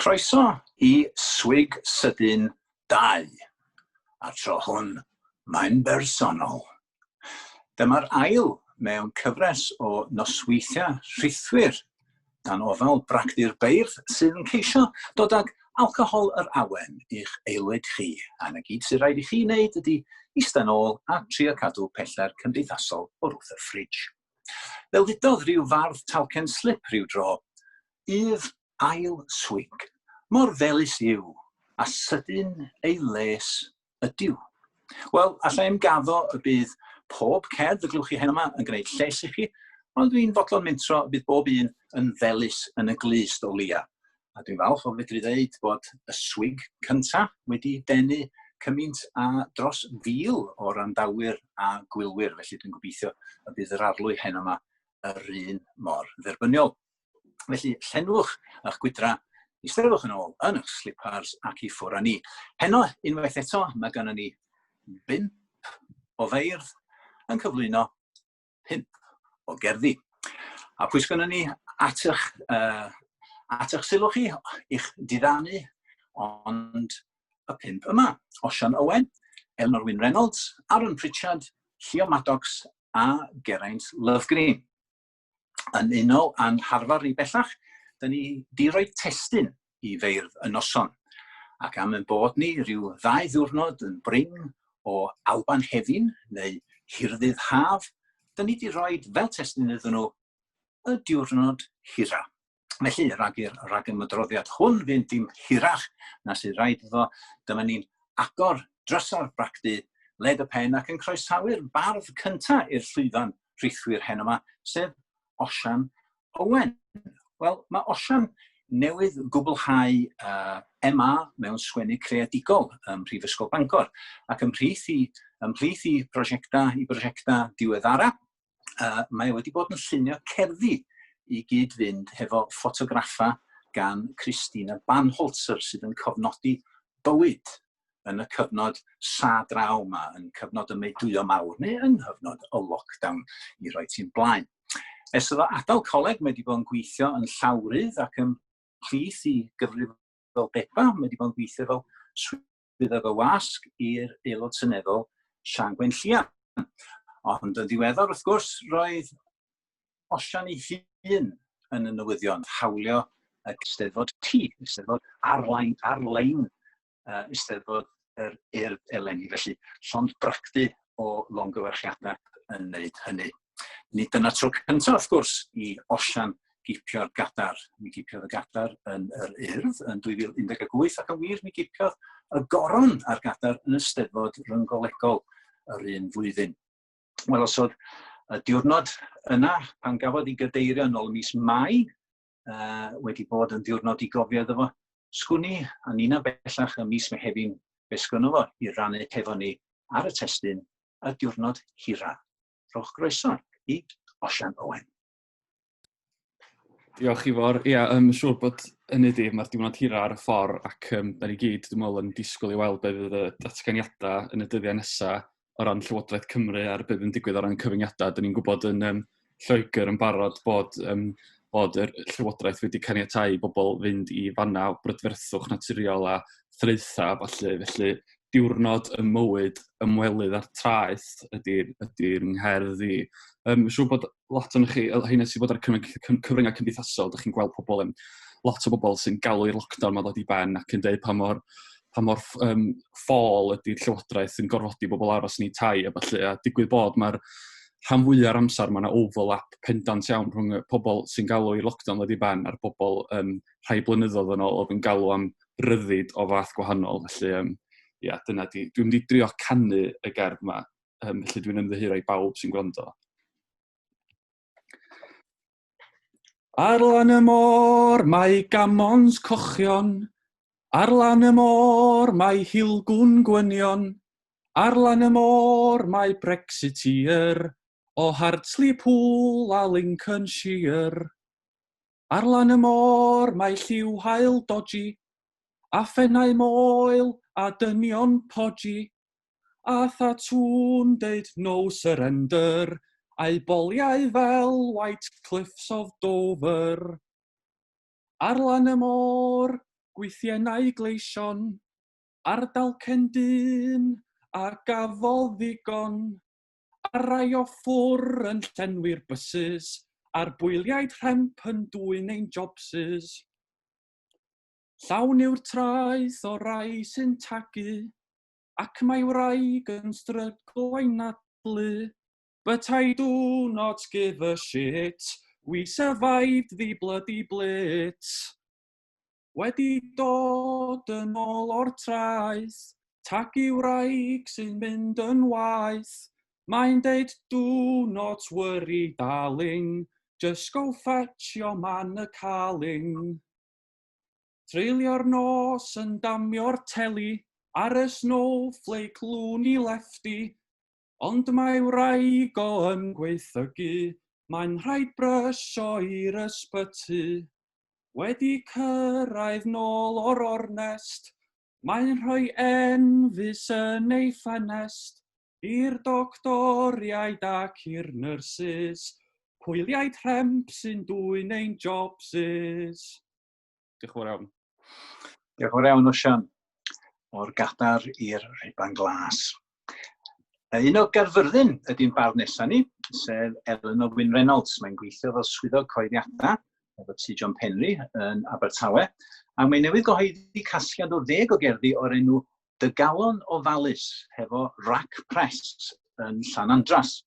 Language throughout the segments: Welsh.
Croeso I Swig Sydyn 2, a tro hwn mae'n bersonol. Dyma'r ail mewn cyfres o nosweithiau rhithwyr gan ofal Bragdy'r Beirdd sydd yn ceisio dod ag alcohol yr awen i'ch aelwyd chi. A na gyd sy'n rhaid I chi wneud ydy eistedd nôl a trio cadw pella'r cymdeithasol o wrth y ffridge. Fel ddudodd rhyw fardd talcen slip rhyw dro, ydd ail swig, mor felys yw, a sydyn ei les ydyw. Wel, allai am gaddo y bydd pob cerdd y glwch chi hyn yma yn gwneud lles I chi, ond dwi'n fodlon mentro bydd bob un yn felys yn y glust o lia. A dwi'n falch o fedru ddeud bod y swig cyntaf wedi denu cymaint a dros 1000 o randawyr a gwylwyr, felly dwi'n gobeithio y bydd yr arlwy hyn yma yr un mor dderbyniol. Felly, llenwch eich gwydra, eistedwch yn ôl yn eich slipars ac I ffwr â ni. Heno, unwaith eto, mae gennym ni 5 o feirdd yn cyflwyno 5 o gerddi. A pwy sgynnon ni at eich sylw chi, i'ch diddannu, ond y 5 yma. Osian Owen, Elinor Wyn Reynolds, Aron Pritchard, Llio Maddocks a Geraint Løvgreen. Yn unol a'n harfar I bellach, da ni di roi testyn I feirdd y noson. Ac am yn bod ni rhyw 2 ddiwrnod yn bring o Alban Hefin neu Hirddydd Haf, da ni di roi fel testyn iddyn nhw y diwrnod hira. Felly, rhag ymwydroddiad hwn fynd dim hirach na sydd rhaid iddo, dyma ni'n agor drysa'r Bragdy, led y pen ac yn croesawu'r bardd cyntaf i'r llwyfan rhithwyr hen yma, sef Osian Owen. Wel, mae Osian newydd gwblhau MA mewn sgwennu creadigol ym Mhrifysgol Bangor ac ymhlith I brosiecta diweddara, mae wedi bod yn llunio cerddi I gyd-fynd hefo ffotograffa gan Christina Banholzer sydd yn cofnodi bywyd yn y cyfnod sa draw yma, yn cyfnod y meudwyo mawr, neu yn hyfnod o lockdown I roi ti'n blaen. Ers iddo adael coleg, mae wedi bod yn gweithio yn llawrydd ac yn plith I gyfrifoldeba, mae wedi bod yn gweithio fel swyddog y wasg i'r aelod seneddol Sian Gwenllian. Ond yn ddiweddar, wrth gwrs, roedd Osian ei hun yn y newyddion, hawlio y Eisteddfod T, Eisteddfod ar-lein, Eisteddfod yr Urdd eleni, felly llond bragdy o longyfarchiadau yn wneud hynny. Nid dyna tro cyntaf, wrth gwrs, I Osian gipio'r gadar. Mi gipiodd y gadar yn yr Urdd yn 2018 ac yn wir mi gipiodd y goron ar gadar yn Eisteddfod ryngolegol yr un flwyddyn. Wel, os oedd y diwrnod yna, pan gafodd I gadeirio yn ôl mis Mai, wedi bod yn diwrnod I gofio iddo fo, sgwni a nina bellach y mis Mehefin be sgwno fo I rannu hefo ni ar y testyn y diwrnod hira. Rhowch groeso I Osian Owen. Diolch Ifor. Ia, siŵr bod hynny di, mae'r diwrnod hira ar y ffordd ac da ni gyd, dwi'n meddwl, yn disgwyl I weld beth fydd y datganiadau yn y dyddiau nesaf o ran Llywodraeth Cymru ar beth yn digwydd o ran cyfyngiadau. Da ni'n gwybod yn Lloegr yn barod bod yr Llywodraeth wedi caniatáu bobl fynd I fanna o brydferthwch naturiol a thraetha, felly diwrnod y mywyd ymwelydd ar traeth ydy'r ngherdd I. Siŵr bod lot o'n chi, heina sy'n bod ar cyfryngau cymdeithasol, ydych chi'n gweld pobl, lot o bobl sy'n galw i'r lockdown ma ddod I ben ac yn dweud pa mor ffôl ydy'r Llywodraeth yn gorfodi bobl aros yn eu tai a felly, a digwydd bod mae'r rhan fwyaf o'r amser mae yna overlap pendant iawn rhwng y pobl sy'n galw i'r lockdown ddod I ben a'r bobl rhai blynyddoedd yn ôl oedd yn galw am ryddid o fath gwahanol. Felly, ia, dyna di. Dwi'n mynd I drio canu y gerdd yma, felly dwi'n ymddiheuro I bawb sy'n gwrando. Ar lan y môr mae gamons cochion, ar lan y môr mae hilgwn gwynion, ar lan y môr mae Brexiteer, o Hartlepool a Lincolnshire. Ar lan y môr mae lliw hael doji, a phennau moel a dynion poji, a thatŵn deud no surrender, a'i boliau fel White Cliffs of Dover. Ar lan y môr gweithiennau gleision, ardal cendyn a gafodd ddigon, a rai o ffwr yn llenwi'r bysys, a'r bwyliaid rhemp yn dwy'n ein jobsys. Llawn yw'r traeth o rai sy'n tagu, ac mae wraig yn stryglo ei nadlu. But I do not give a shit, we survived the bloody blitz. Wedi dod yn ôl o'r traeth, tagu wraig sy'n mynd yn waith. Mae'n deud, do not worry, darling, just go fetch your man a carling. Treulio'r nos yn damio'r teli, ar y snowflake loony lefty, ond mae wraig o ymgweithygu, mae'n rhaid brysio i'r ysbyty. Wedi cyrraedd nôl o'r ornest, mae'n rhoi enfys yn ei ffenest, i'r doctoriaid ac i'r nyrsys, pwyliaid rhemp sy'n dwy'n ein jobsys. Diolch yn fawr iawn. Diolch yn fawr iawn, Osian. O'r gadar i'r riban glas. Un o Gerfyrddin ydy'n bardd nesaf ni, sef Elinor Wyn Reynolds. Mae'n gweithio fel swyddog coeddiadau efo Tŷ John Penry yn Abertawe, a mae newydd gyhoeddi casgliad o 10 o gerddi o'r enw Dy Galon Ofalus, hefo Rac Press yn Llanandras.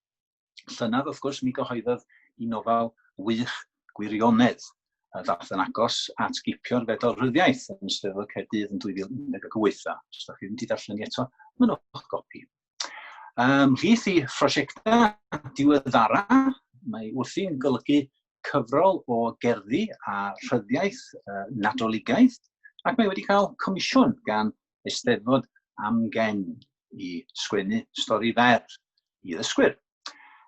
Llynedd, wrth gwrs, mi gyhoeddodd I nofel wych gwirionedd, a ddath yn agos at gipio'r fedolryddiaeth yn Steddfod Caerdydd yn 2018. Os ydych chi wedi darllen eto, mynwch gopi. Ymhlith I phrosiectau diweddara, mae wrthi'n golygu cyfrol o gerddi a rhyddiaeth nadoligaidd, ac mae wedi cael comisiwn gan Eisteddfod Amgen I sgwennu stori fer I ddysgwyr.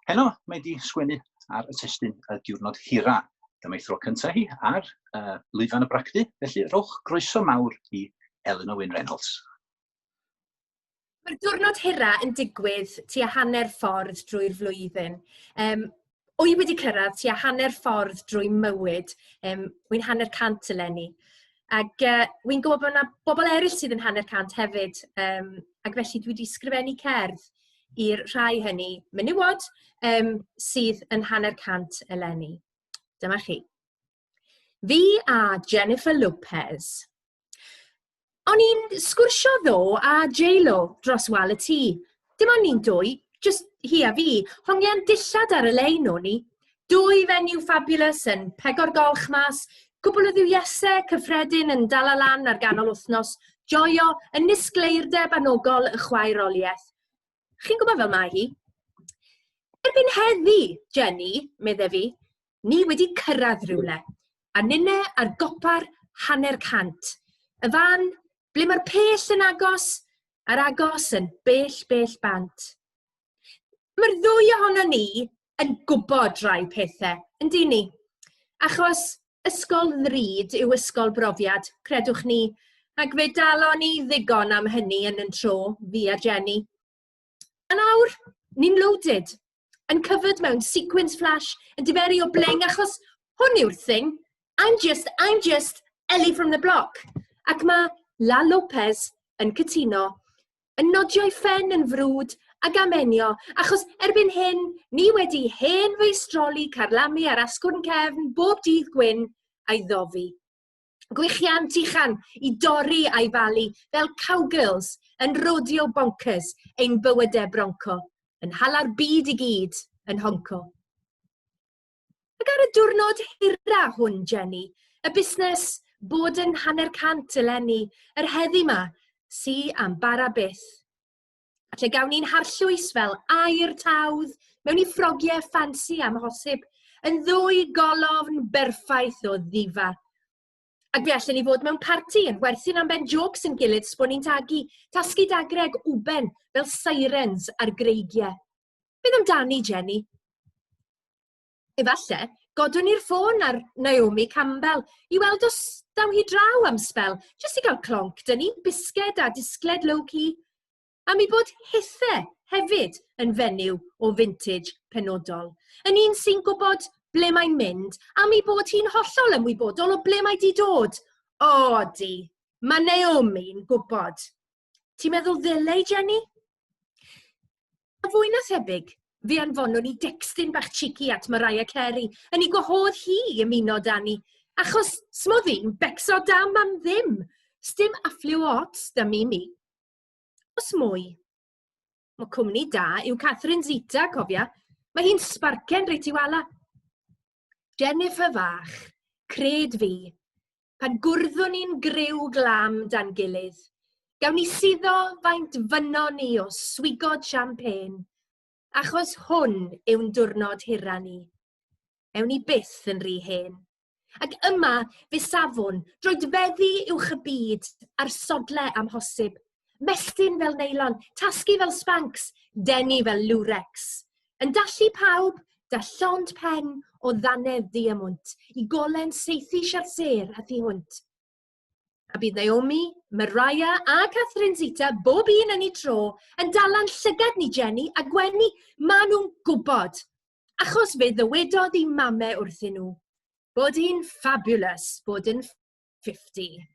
Heno, mae wedi sgwennu ar y testun y diwrnod hira. Dyma ei thro cyntaf hi ar lwyfan y Bragdy, felly rowch groeso mawr I Elinor Wyn Reynolds. Mae'r diwrnod hira yn digwydd tua hanner ffordd drwy'r flwyddyn. Wy wedi cyrraedd tua hanner ffordd drwy mywyd, wy'n hanner cant eleni. Ac wy'n gwybod bod yna bobl eraill sydd yn hanner cant hefyd, ac felly dwi wedi sgrifennu cerdd i'r rhai hynny menywod sydd yn hanner cant eleni. Dyma chi. Fi a Jennifer Lopez. O'n i'n sgwrsio ddo a J-Lo dros wal y tŷ. Dim ond ni'n dwy, just hi a fi, hongian dillad ar y lein o'n ni. 2 fenyw fabulous yn pegor golch mas, cwbl o ddiwiesau cyffredin yn dal lan ar ganol wythnos, joio yn nisgleirdeb anogol y chwaeroliaeth. Chi'n gwybod fel mae hi? Erbyn heddi, Jenny, medde fi, ni wedi cyrraedd rhywle, a nynne ar gopar hanner cant. Y fan, ble mae'r pell yn agos, a'r agos yn bell bant. Mae'r 2 ohono ni yn gwybod rai pethau, ynddi ni? Achos ysgol ddrud yw ysgol brofiad, credwch ni, ac fe dalon ni ddigon am hynny yn y tro, fi a Jenny. A nawr, ni'n loaded. Yn cyfyd mewn sequence flash, yn diferu o bleng, achos hwn yw'r thing. I'm just Ellie from the block. Ac mae La Lopez yn cytuno, yn nodio'i ffen yn frwd ac amenio, achos erbyn hyn, ni wedi hen feistroli carlamu ar asgwrn cefn bob dydd gwyn a'i ddofi. Gwichiant uchan I dorri a'i falu fel cowgirls yn rodeo bonkers ein bywydau bronco, yn hala'r byd I gyd yn honco. Ac ar y diwrnod hira hwn, Jenny, y busnes bod yn hanner cant eleni, yr heddi ma, si am bara byth. Lle gawn ni'n harllwys fel air tawdd, mewn I ffrogiau ffansi am hosib, yn 2 golofn berffaith o ddifa. Ac fe allan ni fod mewn parti yn werthu'n am ben jocs yn gilydd sbon ni'n tagu, tasgu dagreg wben fel sirens ar greigiau. Beth amdani, Jenny? Efalle, godwn ni'r ffôn ar Naomi Campbell I weld os daw hi draw am spel, jyst I gael clonc dyn ni, bisged a disgled low-key. A mi bod hithau hefyd yn fenyw o vintage penodol. Yn un sy'n gwybod ble mae'n mynd, a mi bod hi'n hollol ymwybodol o ble mae di dod, O, di. Mae Naomi'n gwybod. Ti'n meddwl ddylai, Jenny? A fwy na thebyg, fi anfonwn i dextyn bach cheeky at Mariah Carey yn ei gwahodd hi ymuno da ni, achos smodd hi'n becso dam am ddim. Sdim affliw ots da mi. Os mwy. Mae cwmni da yw Catherine Zeta, cofia. Mae hi'n sbarcen reit i wala. Jennifer fach, cred fi, pan gwrddwn ni'n griw glam dan gilydd, gawn ni suddo faint fynon ni o swigod champagne, achos hwn yw'n diwrnod hira ni. Ewn ni byth yn rhy hen. Ac yma fe safon droedfeddu uwch y byd ar sodle amhosib. Mestyn fel neilon, tasgu fel Spanx, denu fel Lurex. Yn dallu pawb, da llond pen o ddanedd diamwnt, i golen seithi siarser a thi hwnt. A bydd Naomi, Mariah a Catherine Zeta bob un yn ei tro yn dalan llygad ni Jenny a Gwenny, ma nhw'n gwybod. Achos fe ddywedodd i mamau wrthyn nhw, bod hi'n fabulous bod yn 50.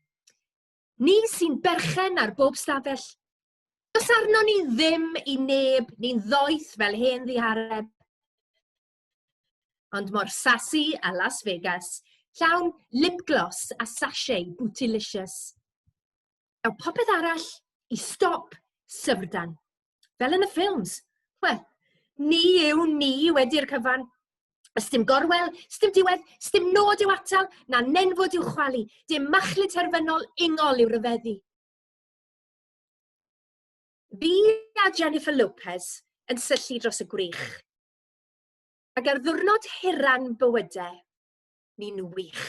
Ni sy'n berchen ar bob stafell. Os arno ni ddim i neb ni'n ddoeth fel hen ddihareb. Ond mor sassy a Las Vegas, llawn lip gloss a sachet bootylicious. Ew popeth arall i stop syfrdan. Fel yn y ffilms. Wel, ni yw ni wedi'r cyfan. Ystym gorwel, stym diwedd, stym nod i'w atal, na nenfod i'w chwalu, dim machlud terfynol ungol i'w ryfeddu. Fi a Jennifer Lopez yn syllu dros y gwych. Ac ar ddiwrnod hiran bywydau, ni'n wych.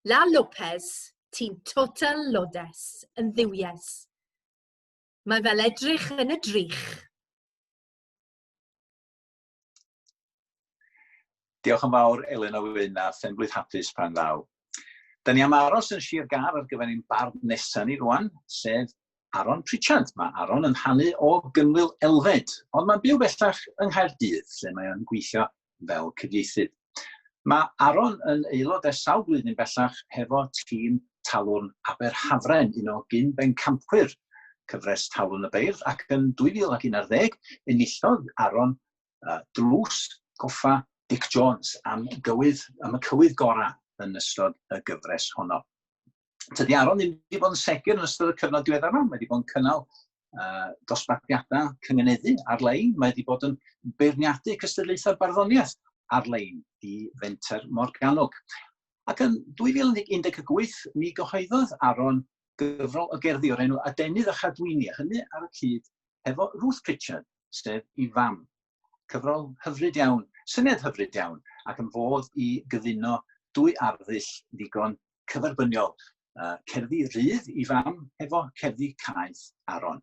La Lopez, ti'n total lodes, yn ddiwies. Mae fel edrych yn y drych. Diolch yn fawr Elinor Wyn a phenblwydd hapus pan ddaw. Da ni am aros yn Sir Gar ar gyfer ein bardd nesaf ni rwan, sef Aron Pritchard. Mae Aron yn rhannu o gynwyl Elfed, ond mae'n byw bellach yng Nghaerdydd, lle mae o'n gweithio fel cyfieithydd. Mae Aron yn aelod ers sawl blwyddyn bellach hefo tîm talwrn Aberhafren, un o gyn-bencampwyr cyfres talwrn y Beirdd, ac yn 2011 enillodd Aron drws goffa Dick Jones am y cywydd gorau yn ystod y gyfres honno. Tydi Aron ddim wedi bod yn segur yn ystod y cyfnod diweddar yma. Mae wedi bod yn cynnal dosbarthiadau cyngeneddu ar-lein. Mae wedi bod yn beirniadu cystadlaethau'r barddoniaeth ar-lein i Fenter Morgannwg. Ac yn 2018, mi gyhoeddodd Aron gyfrol o gerddi o'r enw Adenydd a Chadwyni, hynny ar y cyd efo Ruth Pritchard, sef ei fam. Cyfrol hyfryd iawn, syniad hyfryd iawn, ac yn fodd i gyfuno dwy arddull ddigon cyferbyniol. Cerddi rydd i fam efo cerddi caeth Aron.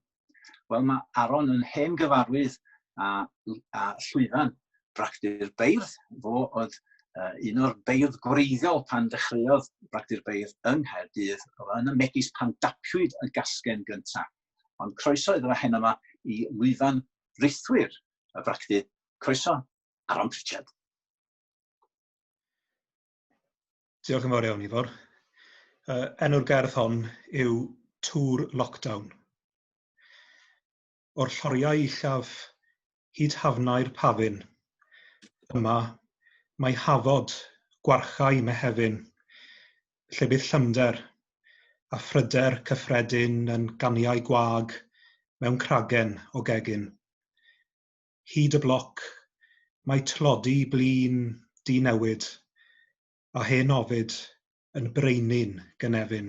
Wel, mae Aron yn hen gyfarwydd a llwyfan Bragdy'r Beirdd, fo oedd un o'r beirdd gwreiddiol pan dechreuodd Bragdy'r Beirdd yng Nghaerdydd, yn y megis pan dapiwyd y gasgen gyntaf. Ond croeso iddo hen yma i lwyfan rithwyr y Bragdydd. Croeso, Aron Pritchard. Diolch yn fawr iawn, Ifor. Enw'r gerdd hon yw Tŵr Lockdown. O'r lloriau uchaf hyd hafnau'r pafin, yma mae hafod gwarchau Mehefin, lle bydd llyfnder a phryder cyffredin yn ganiau gwag mewn cragen o gegin. Hyd y bloc, mae tlodi blin di-newid, a hen ofid yn breinyn gynefin.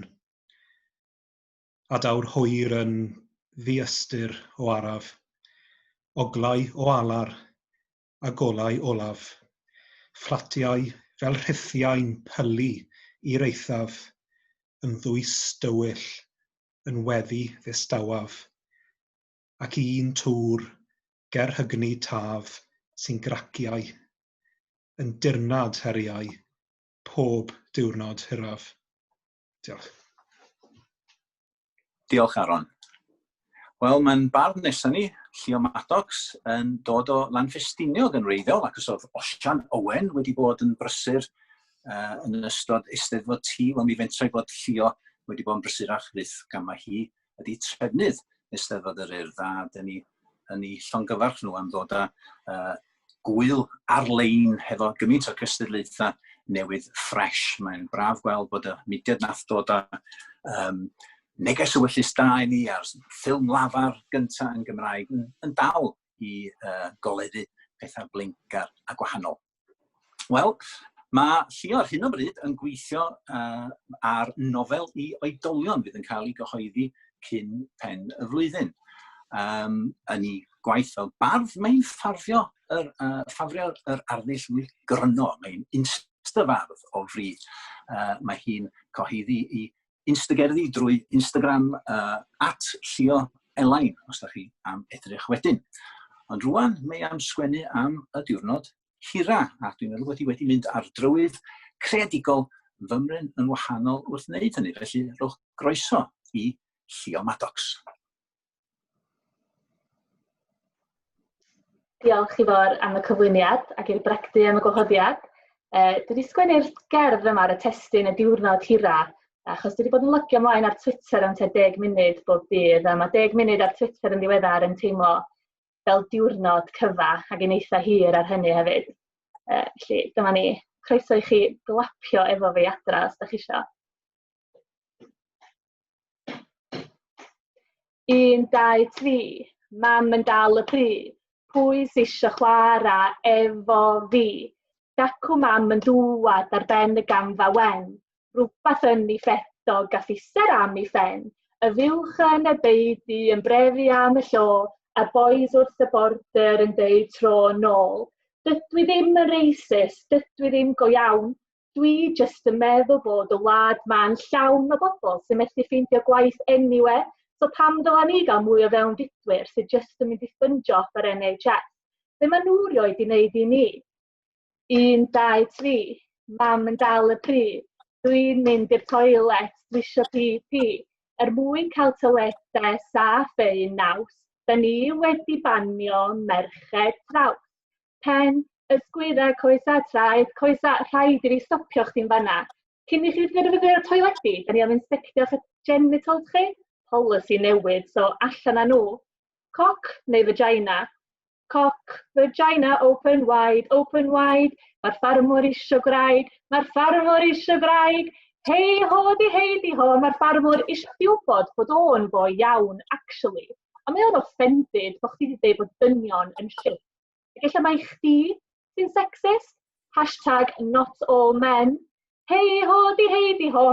A daw'r hwyr yn ddiystyr o araf, oglau o alar a golau olaf, fflatiau fel rhithiau'n pylu i'r eithaf, yn ddwys dywyll, yn weddi ddistawaf, ac un tŵr ger hygni taf sy'n graciau, yn dirnad heriau, pob diwrnod hiraf. Diolch. Diolch, Aron. Wel, mae'n bardd nesaf ni, Llio Maddocks, yn dod o Lanffestiniog yn wreiddiol, ac os oedd Osian Owen wedi bod yn brysur yn ystod eisteddfod tŷ. Wel, mi fentra i bod Llio wedi bod yn brysurach fydd gan mae hi ydi trefnydd eisteddfod yr Urdd, a dyn ni yn ei llongyfarch nhw am ddod â gwyl ar-lein hefo gymaint o cystadlaethau newydd ffres. Mae'n braf gweld bod y mudiad nath dod â neges y wyllus da i ni a'r ffilm lafar gyntaf yn Gymraeg yn dal i goleddu pethau blinc a gwahanol. Wel, mae Llio ar hyn o bryd yn gweithio ar nofel i oedolion fydd yn cael ei gyhoeddi cyn pen y flwyddyn. Yn ei gwaith fel bardd, mae'n ffafrio yr arddull mwy gryno. Mae'n instafardd o fri. Mae hi'n cyhoeddi i instagerddi drwy Instagram @Llio Elain, os da chi am edrych wedyn. Ond rwan, mae am sgwennu am y diwrnod hira, a dwi'n meddwl bod hi wedi mynd ar drywydd creadigol fymryn yn wahanol wrth wneud hynny. Felly, rhowch groeso i Llio Maddocks. Diolch Ifor am y cyflwyniad ac i'r Bragdy am y gwahoddiad. Dwi wedi sgwennu'r gerdd yma ar y testun y diwrnod hira, achos dwi wedi bod yn lygio ymlaen ar Twitter am 10 munud bob dydd, a mae 10 munud ar Twitter yn ddiweddar yn teimlo fel diwrnod cyfa ac yn eitha hir ar hynny hefyd. Felly, dyma ni. Croeso i chi glapio efo fi adra os da chi isio. 1, 2, 3. Mam yn dal y pryd. Pwy sy isio chwarae efo fi? Gacw mam yn dŵad ar ben y gamfa wen. Rwbath yn ei ffetog a phisser am ei ffen. Y fiwch yn y beidi yn brefi am y llo, a boes wrth y border yn deud tro nôl. Dydw i ddim yn racist, dydw i ddim go iawn. Dwi jyst yn meddwl bod y wlad ma'n llawn o bobl sy'n methu ffeindio gwaith anyway, so pam dylan ni gael mwy o fewnfudwyr sydd jyst yn mynd i ffyndio off ar NHS? Be maen nhw rioed i wneud i ni? 1, 2, 3. Mam yn dal y pryd. Dwi'n mynd i'r toilet, dwi isio pi. Mwyn cael toiledau saff ein naws, da ni wedi banio merched traws. Pen, ysgwydda, coesa traed, coesa, rhaid i fi stopio chdi'n fanna. Cyn i chi ddefnyddio'r toiletu, da ni am inspectio'ch genitals chi. Policy newydd, so allan â nhw. Coc neu vagina? Coc, vagina, open wide. Mae'r ffarmwr isio graig, Hei ho, mae'r ffarmwr isio di wybod bod o'n boi iawn, actually. A mae o'n offended bod chdi wedi dweud bod dynion yn shit. Ella mae chdi sy'n sexist? #NotAllMen. Hei ho,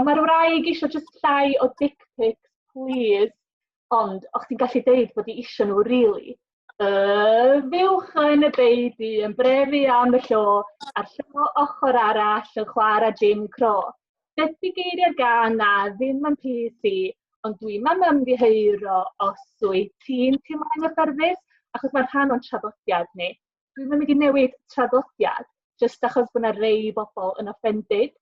mae'r wraig isio just llai o dick pics, please. Ond, o'ch ti'n gallu deud bod i isio nhw, really? Fiwch yn y beidi yn brefi am y llo, a'r llo ochr arall yn chwarae Jim Crow. Dydy geiriau'r gan na ddim yn PC, ond dwi'n am ymddiheuro os wyt ti'n teimlo'n gyfforddus, achos mae'r rhan o'n traddodiad ni. Dwi'n mynd i newid traddodiad, jyst achos bod yna rei bobl yn offended.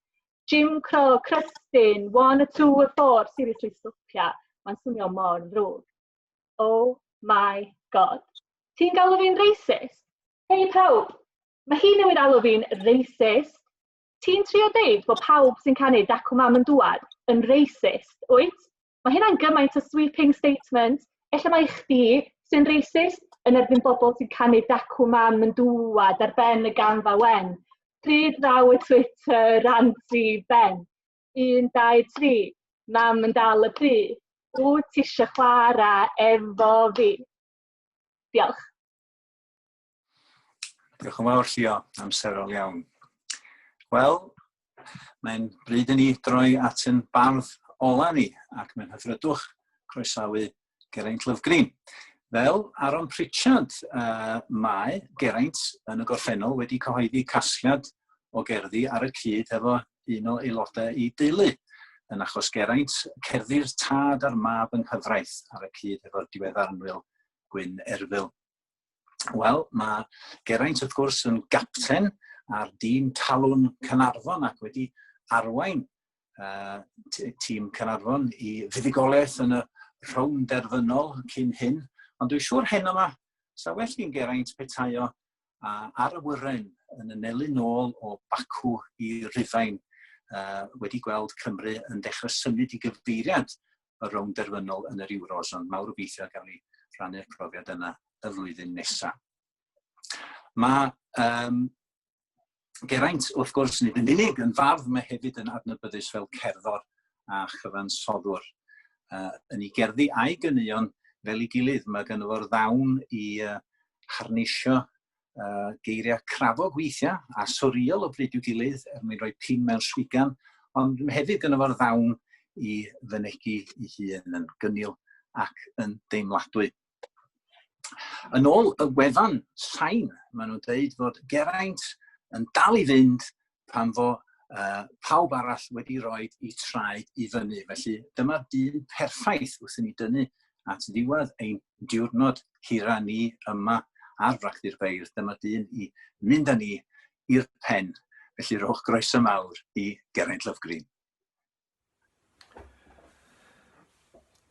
Jim Crow, Kristen, 1 or 2 or 4, seriously stopia, mae'n swnio mor ddrwg. Oh my god. Ti'n galw fi'n racist? Hei pawb, mae hi newid alw fi'n racist. Ti'n trio deud bod pawb sy'n canu Dacw Mam yn Dŵad yn racist, wyt? Mae hynna'n gymaint o sweeping statement. Ella mae chdi sy'n racist yn erbyn bobl sy'n canu Dacw Mam yn Dŵad ar ben y gamfa wen. Pryd ddaw y Twitter ranty ben. 1, 2, 3. Mam yn dal y pryd. Wyt ti eisiau chwarae efo fi? Diolch. Diolch yn fawr, Llio, amserol iawn. Wel, mae'n bryd i ni droi at yn bardd ola ni, ac mae'n hyfrydwch croesawu Geraint Løvgreen. Fel Aron Pritchard, mae Geraint yn y gorffennol wedi cyhoeddi casgliad o gerddi ar y cyd efo un o aelodau i deulu, yn achos Geraint cerddi'r tad a'r mab yng nghyfraith ar y cyd efo'r diweddarnwyl Gwyn Erfil. Wel, mae Geraint wrth gwrs yn gapten ar dîm talwn Caernarfon ac wedi arwain tîm Caernarfon i fuddugoliaeth yn y rhwng derfynol cyn hyn. Ond dwi'n siŵr heno yma, sa well ni'n Geraint petaiO a ar y wyren yn anelu nôl o Bacw i Rufain wedi gweld Cymru yn dechrau symud i gyfeiriad y rownd derfynol yn yr Euros, ond mawr obeithio gawn ni rhannu'r profiad yna y flwyddyn nesaf. Mae Geraint, wrth gwrs, nid yn unig yn fardd, mae hefyd yn adnabyddus fel cerddor a chyfansoddwr. Yn ei gerddi a'i ganeuon fel ei gilydd, mae gynno fo'r ddawn i harneisio geiriau crafog weithiau a swriol o bryd i'w gilydd mwyn rhoi pin mewn swigan, ond hefyd gynno fo'r ddawn i fynegu ei hun yn gynnil ac yn deimladwy. Yn ôl y wefan sain, maen nhw'n dweud fod Geraint yn dal i fynd pan fo pawb arall wedi rhoi i traed i fyny. Felly dyma'r dyn perffaith wrth i ni dynnu at ddiwedd ein diwrnod hira ni yma ar Bragdy'r Beirdd. Dyma dyn i mynd â ni i'r pen. Felly rowch groeso mawr i Geraint Løvgreen.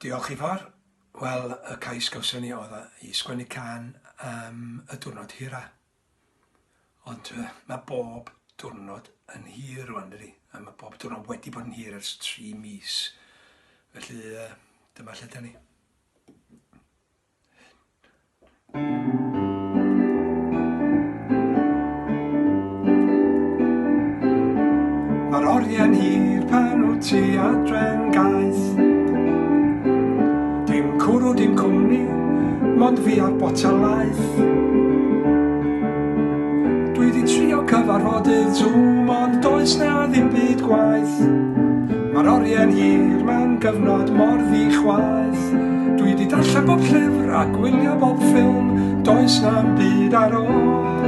Diolch Ifor. Wel, y cais gawson ni oedd i sgwennu can y diwrnod hira. Ond mae bob diwrnod yn hir rwan, dydi? Mae bob diwrnod wedi bod yn hir ers 3 mis. Felly, dyma lle da ni. Mae'r oriau'n hir pan wyt ti adre'n gaeth. Dim cwrw, dim cwmni, mond fi ar botelaeth. Dwi di trio cyfarfodydd Zoom, ond does na ddim byd gwaith. Mae'r oriau'n hir, mae'n gyfnod mor ddichwaith. Dwi di darllen bob llyfr a gwylio bob ffilm, does na'm byd ar ôl.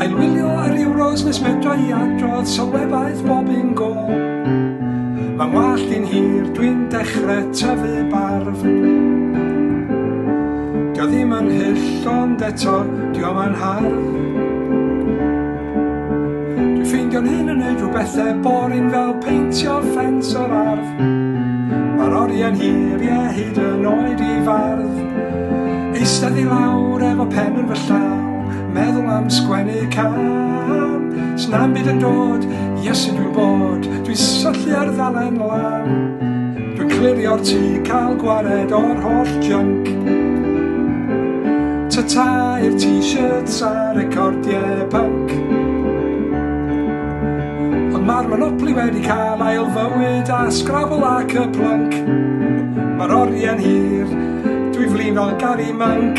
A'i wylio yr Euros nes medra i adrodd sylwebaeth bob un gol. Mae'n wallt i'n hir, dwi'n dechrau tyfu barf. Dio ddim yn hyll, ond eto, dio ma'n hardd. Dwi'n ffeindio'n hyn yn neud rhywbethau boring fel peintio ffens o'r ardd. Mae'r oriau'n hir, hyd yn oed i fardd. Eistedd i lawr efo pen yn fy llaw, meddwl am sgwennu can. Sna'm byd yn dod, Iesu dwi'n bod, dwi'n syllu ar ddalen lan. Dwi'n clirio'r tŷ, cael gwared o'r holl junk. Ta-ta i'r t-shirts a recordiau punk. Ond mae'r Monopoly wedi cael ail fywyd a Scrabble ac y plunk. Mae'r oriau'n hir, dwi flin fel Gary Monk.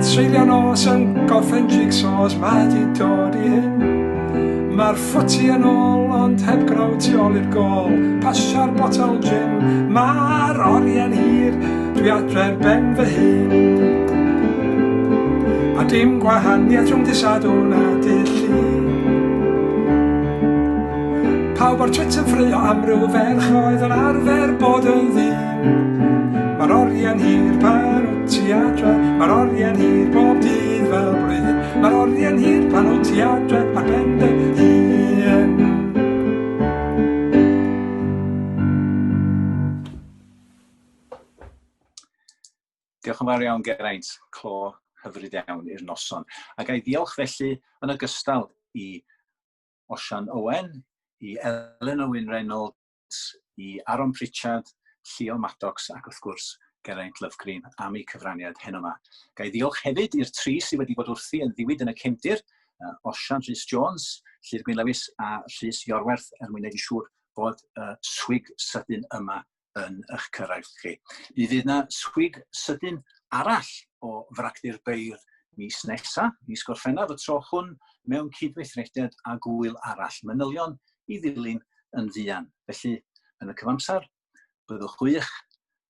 Treulio nos yn gorffen jigsaws, mae di dod i hyn. Mae'r ffwti yn ôl, ond heb gnaw tu ôl i'r gol. Pasio'r botel gin, mae'r oriau'n hir, dwi adre'r ben fy hun. A dim gwahaniaeth rhwng dysadwn a dillu. Pawb o'r Twitter ffrio am ryw ferch oedd yn arfer bod yn ddyn. Mae'r oriau'n hir pan wyt ti adre, mae'r oriau'n hir bob dydd fel blwyddyn. Mae'r oriau'n hir pan wyt ti adre ar ben dy hun. Diolch yn fawr iawn Geraint, clo hyfryd iawn i'r noson. A gai ddiolch felly yn ogystal i Osian Owen, i Elinor Wyn Reynolds, i Aron Pritchard, Llio Maddocks ac wrth gwrs Geraint Løvgreen am ei cyfraniad heno yma. Gai ddiolch hefyd i'r tri sydd wedi bod wrthi yn ddiwyd yn y cefndir, Osian Rhys Jones, Llyr Gwyn Lewis a Rhys Iorwerth mwyn neud i siŵr bod swig sydyn yma yn eich cyrraedd chi. Mi fydd yna swig sydyn arall o Bragdy'r Beirdd mis nesaf, mis Gorffennaf, y tro hwn mewn cydweithrediad a gwyl arall, manylion i ddilyn yn fuan. Felly, yn y cyfamser, byddwch gwych,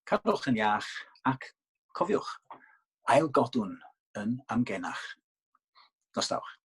cadwch yn iach ac cofiwch, ail godwn yn amgenach. Nos dawch.